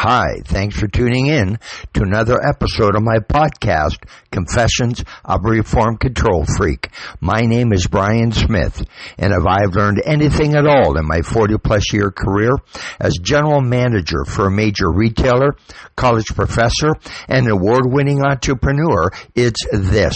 Hi, thanks for tuning in to another episode of my podcast, Confessions of a Reformed Control Freak. My name is Brian Smith, and if I've learned anything at all in my 40-plus year career as general manager for a major retailer, college professor, and award-winning entrepreneur, it's this.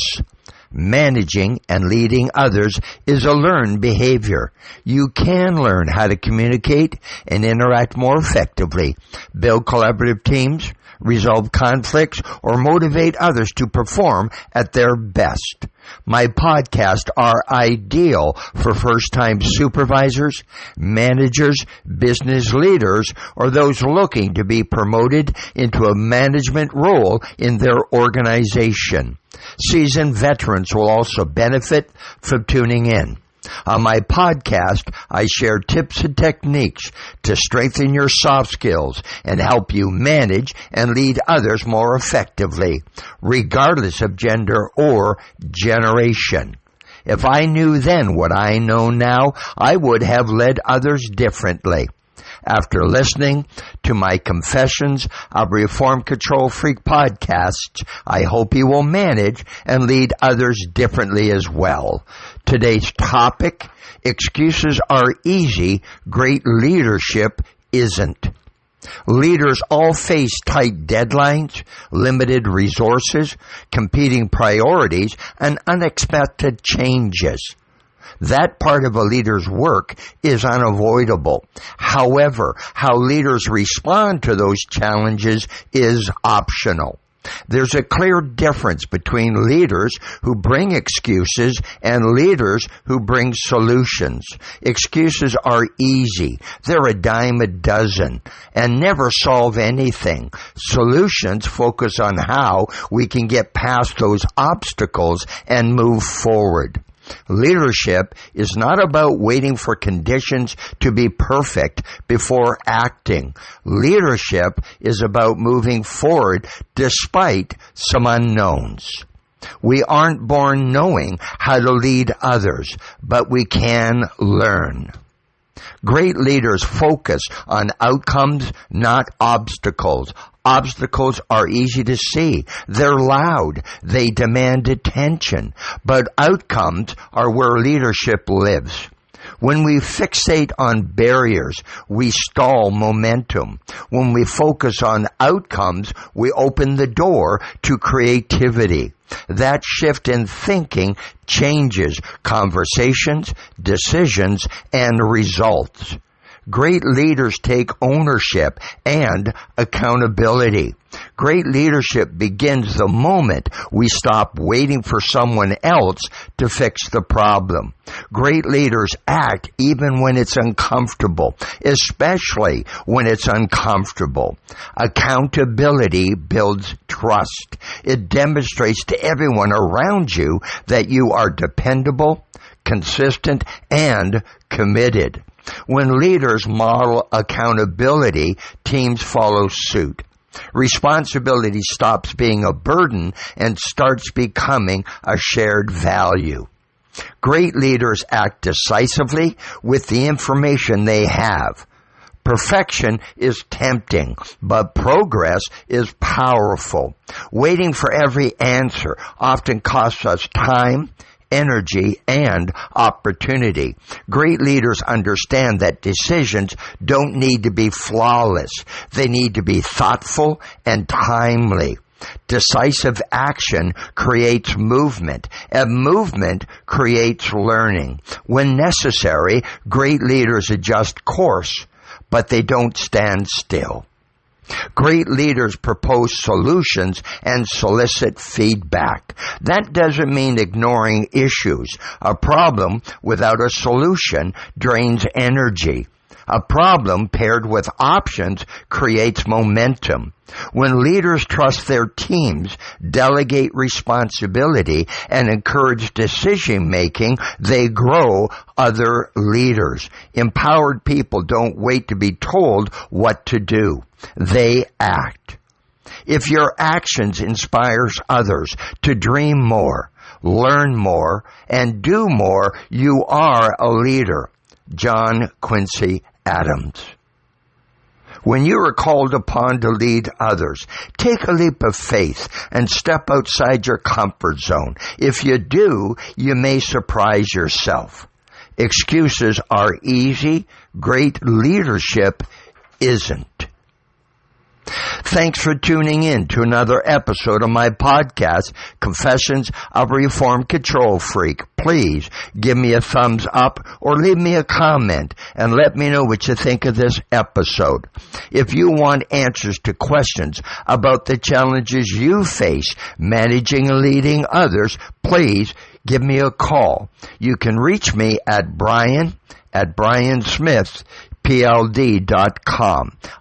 Managing and leading others is a learned behavior. You can learn how to communicate and interact more effectively, build collaborative teams, resolve conflicts, or motivate others to perform at their best. My podcasts are ideal for first-time supervisors, managers, business leaders, or those looking to be promoted into a management role in their organization. Seasoned veterans will also benefit from tuning in. On my podcast, I share tips and techniques to strengthen your soft skills and help you manage and lead others more effectively, regardless of gender or generation. If I knew then what I know now, I would have led others differently. After listening to my Confessions of Reformed Control Freak podcasts, I hope you will manage and lead others differently as well. Today's topic, excuses are easy, great leadership isn't. Leaders all face tight deadlines, limited resources, competing priorities, and unexpected changes. That part of a leader's work is unavoidable. However, how leaders respond to those challenges is optional. There's a clear difference between leaders who bring excuses and leaders who bring solutions. Excuses are easy. They're a dime a dozen and never solve anything. Solutions focus on how we can get past those obstacles and move forward. Leadership is not about waiting for conditions to be perfect before acting. Leadership is about moving forward despite some unknowns. We aren't born knowing how to lead others, but we can learn. Great leaders focus on outcomes, not obstacles. Obstacles are easy to see. They're loud. They demand attention. But outcomes are where leadership lives. When we fixate on barriers, we stall momentum. When we focus on outcomes, we open the door to creativity. That shift in thinking changes conversations, decisions, and results. Great leaders take ownership and accountability. Great leadership begins the moment we stop waiting for someone else to fix the problem. Great leaders act even when it's uncomfortable, especially when it's uncomfortable. Accountability builds trust. It demonstrates to everyone around you that you are dependable, consistent, and committed. When leaders model accountability, teams follow suit. Responsibility stops being a burden and starts becoming a shared value. Great leaders act decisively with the information they have. Perfection is tempting, but progress is powerful. Waiting for every answer often costs us time, energy, and opportunity. Great leaders understand that decisions don't need to be flawless. They need to be thoughtful and timely. Decisive action creates movement, and movement creates learning. When necessary, great leaders adjust course, but they don't stand still. Great leaders propose solutions and solicit feedback. That doesn't mean ignoring issues. A problem without a solution drains energy. A problem paired with options creates momentum. When leaders trust their teams, delegate responsibility, and encourage decision-making, they grow other leaders. Empowered people don't wait to be told what to do. They act. If your actions inspires others to dream more, learn more, and do more, you are a leader. John Quincy Adams. When you are called upon to lead others, take a leap of faith and step outside your comfort zone. If you do, you may surprise yourself. Excuses are easy. Great leadership isn't. Thanks for tuning in to another episode of my podcast, Confessions of a Reformed Control Freak. Please give me a thumbs up or leave me a comment and let me know what you think of this episode. If you want answers to questions about the challenges you face managing and leading others, please give me a call. You can reach me at Smith-PLD.com.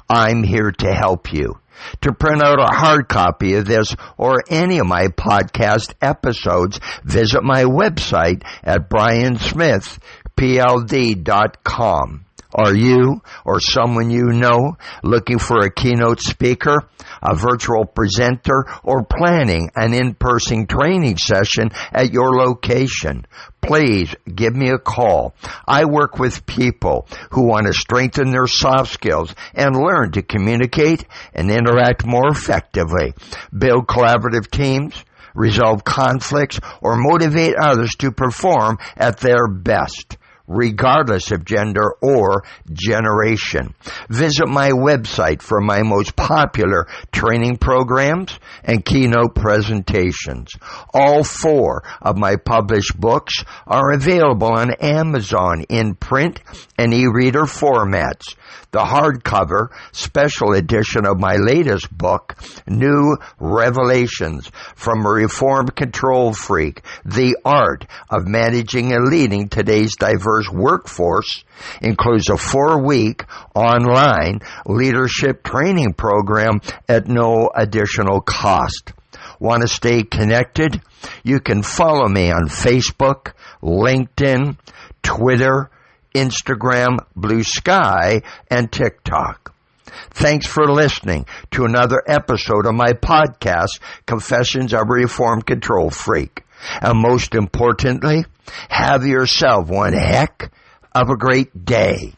I'm here to help you. To print out a hard copy of this or any of my podcast episodes, visit my website at Smith-PLD.com. Are you or someone you know looking for a keynote speaker, a virtual presenter, or planning an in-person training session at your location? Please give me a call. I work with people who want to strengthen their soft skills and learn to communicate and interact more effectively, build collaborative teams, resolve conflicts, or motivate others to perform at their best, regardless of gender or generation. Visit my website for my most popular training programs and keynote presentations. All 4 of my published books are available on Amazon in print and e-reader formats. The hardcover special edition of my latest book, New Revelations from a Reformed Control Freak, The Art of Managing and Leading Today's Diverse Workforce, includes a 4-week online leadership training program at no additional cost. Want to stay connected? You can follow me on Facebook, LinkedIn, Twitter, Instagram, Blue Sky, and TikTok. Thanks for listening to another episode of my podcast, Confessions of a Reformed Control Freak. And most importantly, have yourself one heck of a great day.